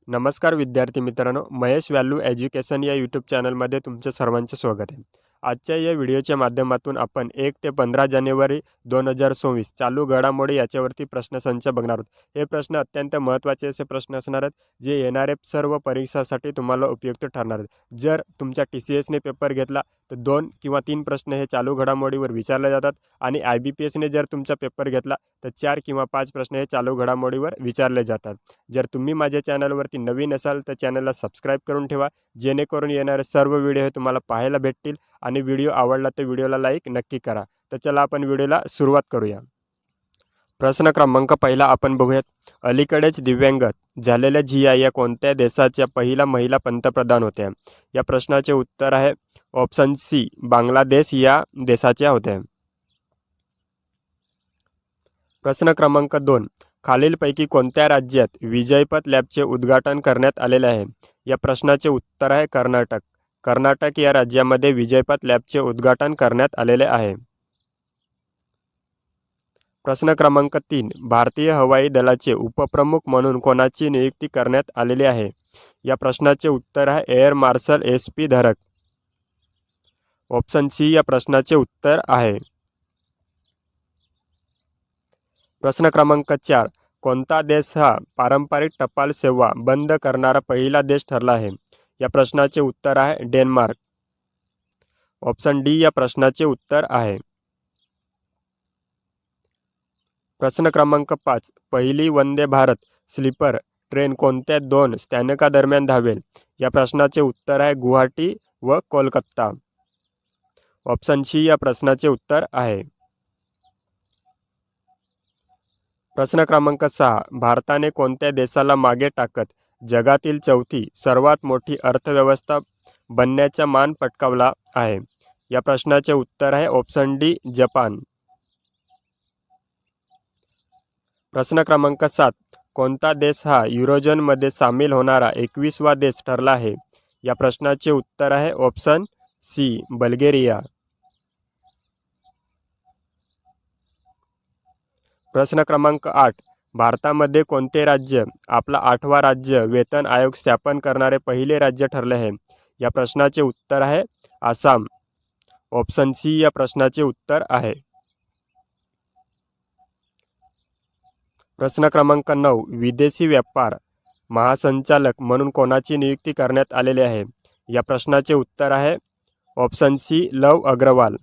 नमस्कार विद्यार्थी मित्रांनो, महेश व्हॅल्यू एज्युकेशन या यूट्यूब चॅनलमध्ये तुमचं सर्वांचं स्वागत आहे. आजच्या या व्हिडिओच्या माध्यमातून आपण 1 ते 15 जानेवारी 2024 चालू घडामोडी याच्यावरती प्रश्नसंच बघणार आहोत. हे प्रश्न अत्यंत महत्त्वाचे असे प्रश्न असणार आहेत, जे येणारे सर्व परीक्षासाठी तुम्हाला उपयुक्त ठरणार आहेत. जर तुमच्या TCSने पेपर घेतला तर 2 किंवा 3 प्रश्न हे चालू घडामोडीवर विचारले जातात आणि IBPSने जर तुमचा पेपर घेतला तर 4 किंवा 5 प्रश्न हे चालू घडामोडीवर विचारले जातात. जर तुम्ही माझ्या चॅनलवरती नवीन असाल तर चॅनलला सबस्क्राईब करून ठेवा, जेणेकरून येणारे सर्व व्हिडिओ हे तुम्हाला पाहायला भेटतील आणि व्हिडिओ आवडला तर व्हिडिओला लाईक नक्की करा. तर चला आपण व्हिडिओला सुरुवात करूया. प्रश्न क्रमांक पहिला आपण बघूयात. अलीकडेच दिव्यांगत झालेल्या झिया या कोणत्या देशाच्या पहिल्या महिला पंतप्रधान होत्या? या प्रश्नाचे उत्तर आहे ऑप्शन सी, बांगलादेश या देशाच्या होत्या. प्रश्न क्रमांक 2, खालीलपैकी कोणत्या राज्यात विजयपथ लॅबचे उद्घाटन करण्यात आलेले आहे? या प्रश्नाचे उत्तर आहे कर्नाटक. कर्नाटक या राज्यामध्ये विजयपथ लॅबचे उद्घाटन करण्यात आलेले आहे. प्रश्न क्रमांक 3, भारतीय हवाई दलाचे उपप्रमुख म्हणून कोणाची नियुक्ती करण्यात आलेली आहे? या प्रश्नाचे उत्तर आहे air marshal SP Dharak. Option C या प्रश्नाचे उत्तर आहे. प्रश्न क्रमांक 4, कोणता देश हा पारंपरिक टपाल सेवा बंद करणारा पहिला देश ठरला आहे? या प्रश्नाचे उत्तर आहे डेन्मार्क. ऑप्शन डी या प्रश्नाचे उत्तर आहे. प्रश्न क्रमांक 5, पहिली वंदे भारत स्लीपर ट्रेन कोणत्या 2 स्थानकादरम्यान धावेल? या प्रश्नाचे उत्तर आहे गुवाहाटी व कोलकाता. ऑप्शन सी या प्रश्नाचे उत्तर आहे. प्रश्न क्रमांक 6, भारताने कोणत्या देशाला मागे टाकत जगातील चौथी सर्वात मोठी अर्थव्यवस्था बनण्याचा मान पटकावला आहे? या प्रश्नाचे उत्तर आहे ऑप्शन डी, जपान. प्रश्न क्रमांक 7, कोणता देश हा युरोझोनमध्ये सामील होणारा 21वा देश ठरला आहे? या प्रश्नाचे उत्तर आहे ऑप्शन सी, बल्गेरिया. प्रश्न क्रमांक 8, भारतामध्ये कोणते राज्य आपला 8वा राज्य वेतन आयोग स्थापन करणारे पहिले राज्य ठरले आहे? या प्रश्नाचे उत्तर आहे आसाम. ऑप्शन सी या प्रश्नाचे उत्तर आहे. प्रश्न क्रमांक 9, विदेशी व्यापार महासंचालक म्हणून कोणाची नियुक्ती करण्यात आलेली आहे? या प्रश्नाचे उत्तर आहे ऑप्शन सी, लव अग्रवाल.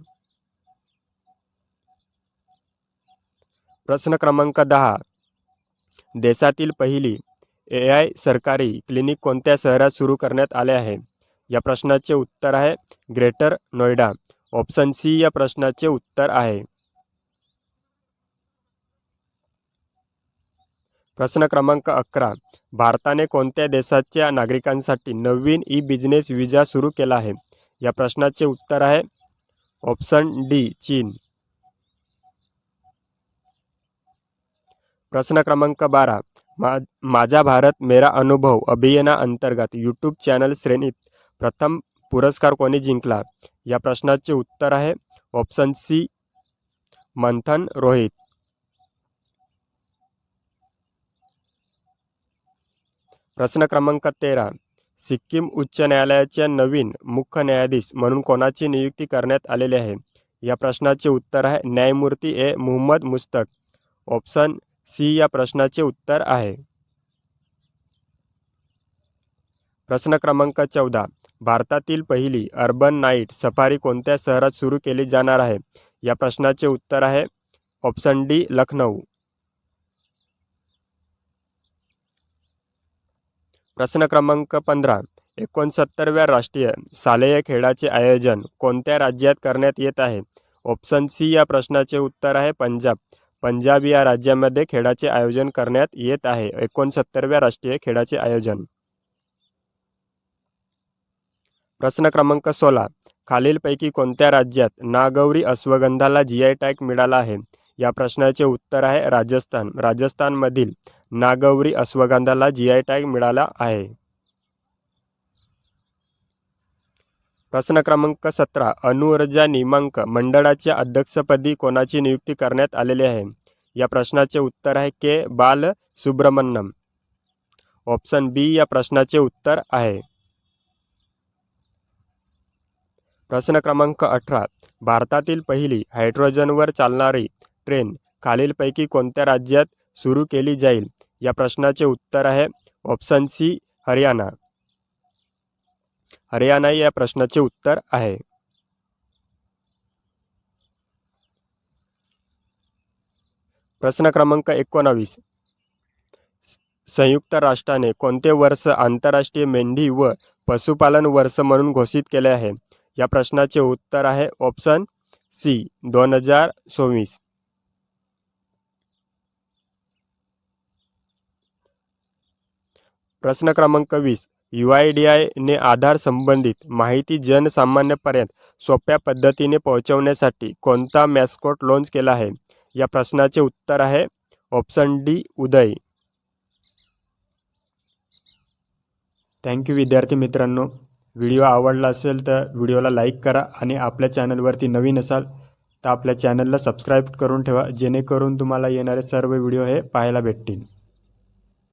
प्रश्न क्रमांक 10, देशातील पहिली AI सरकारी क्लिनिक कोणत्या शहरात सुरू करण्यात आले आहे? या प्रश्नाचे उत्तर आहे ग्रेटर नोएडा. ऑप्शन सी या प्रश्नाचे उत्तर आहे. प्रश्न क्रमांक 11, भारताने कोणत्या देशाच्या नागरिकांसाठी नवीन बिझनेस विजा सुरू केला आहे? या प्रश्नाचे उत्तर आहे ऑप्शन डी, चीन. प्रश्न क्रमांक 12, माझा भारत मेरा अनुभव अभियानाअंतर्गत यूट्यूब चॅनल श्रेणीत प्रथम पुरस्कार कोणी जिंकला? या प्रश्नाचे उत्तर आहे ऑप्शन सी, मंथन रोहित. प्रश्न क्रमांक 13, सिक्कीम उच्च न्यायालयाच्या नवीन मुख्य न्यायाधीश म्हणून कोणाची नियुक्ती करण्यात आलेली आहे? या प्रश्नाचे उत्तर आहे न्यायमूर्ती मुहम्मद मुस्तक. ऑप्शन सी या प्रश्नाचे उत्तर आहे. प्रश्न क्रमांक 14, भारतातील पहिली अर्बन नाईट सफारी कोणत्या शहरात सुरू केली जाणार आहे? या प्रश्नाचे उत्तर आहे ऑप्शन डी, लखनौ. प्रश्न क्रमांक 15, 69व्या राष्ट्रीय शालेय खेळाचे आयोजन कोणत्या राज्यात करण्यात येत आहे? ऑप्शन सी या प्रश्नाचे उत्तर आहे पंजाब. पंजाब या राज्यामध्ये खेळाचे आयोजन करण्यात येत आहे 69व्या राष्ट्रीय खेळाचे आयोजन. प्रश्न क्रमांक 16, खालीलपैकी कोणत्या राज्यात नागौरी अश्वगंधाला GI टॅग मिळाला आहे? या प्रश्नाचे उत्तर आहे राजस्थान. राजस्थानमधील नागौरी अश्वगंधाला GI टॅग मिळाला आहे. प्रश्न क्रमांक 17, अणुऊर्जा नियामक मंडळाच्या अध्यक्षपदी कोणाची नियुक्ती करण्यात आलेली आहे? या प्रश्नाचे उत्तर आहे के. बालसुब्रमण्यम. ऑप्शन बी या प्रश्नाचे उत्तर आहे. प्रश्न क्रमांक 18. भारतातील पहिली हायड्रोजनवर चालणारी ट्रेन खालीलपैकी कोणत्या राज्यात सुरू केली जाईल? या प्रश्नाचे उत्तर आहे ऑप्शन सी हरियाणा. हरियाणा या प्रश्नाचे उत्तर आहे. प्रश्न क्रमांक 19. संयुक्त राष्ट्राने कोणते वर्ष आंतरराष्ट्रीय मेंढी व पशुपालन वर्ष म्हणून घोषित केले आहे? या प्रश्नाचे उत्तर आहे ऑप्शन सी 2024. प्रश्न क्रमांक 20. UIDAI ने आधार संबंधित माहिती जनसामान्यपर्यंत सोप्या पद्धतीने पोहोचवण्यासाठी कोणता मॅस्कॉट लॉन्च केला आहे? या प्रश्नाचे उत्तर आहे ऑप्शन डी उदय. थँक्यू विद्यार्थी मित्रांनो. व्हिडिओ आवडला असेल तर व्हिडिओला लाईक करा आणि आपल्या चॅनलवरती नवीन असाल तर आपल्या चॅनलला सबस्क्राईब करून ठेवा, जेणेकरून तुम्हाला येणारे सर्व व्हिडिओ हे पाहायला भेटतील.